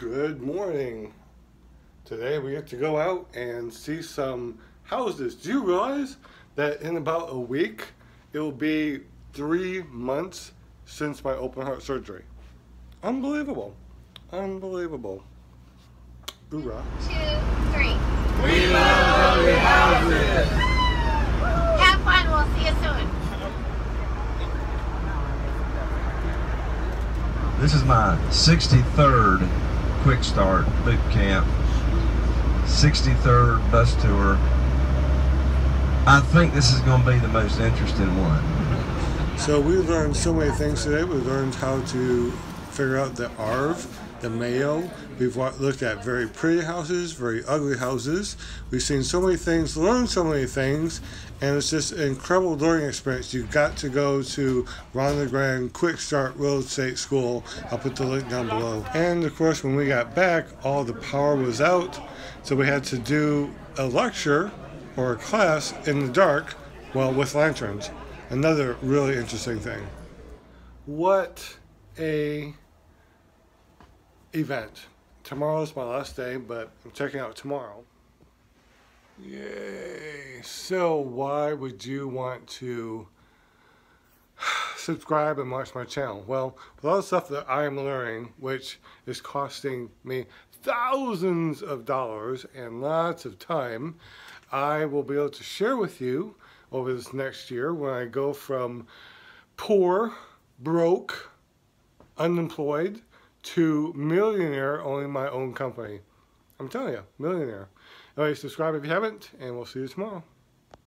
Good morning. Today we get to go out and see some houses. Do you realize that in about a week it will be 3 months since my open heart surgery? Unbelievable. Unbelievable. Hoorah. 2, 3. We love ugly houses. Have fun. We'll see you soon. This is my 63rd Quick Start Boot Camp, 63rd bus tour. I think this is going to be the most interesting one. So we learned so many things today. We learned how to figure out the ARV, the Mayo. We've looked at very pretty houses, very ugly houses. We've seen so many things, learned so many things, and it's just an incredible learning experience. You've got to go to Ron LeGrand Quick Start Real Estate School. I'll put the link down below. And of course, when we got back, all the power was out, so we had to do a lecture or a class in the dark, well, with lanterns. Another really interesting thing. What a event. Tomorrow's my last day, but I'm checking out tomorrow. Yay. So why would you want to subscribe and watch my channel? Well, with all the stuff that I am learning, which is costing me thousands of dollars and lots of time, I will be able to share with you over this next year when I go from poor, broke, unemployed, to millionaire owning my own company. I'm telling you, millionaire. Anyway, subscribe if you haven't, and we'll see you tomorrow.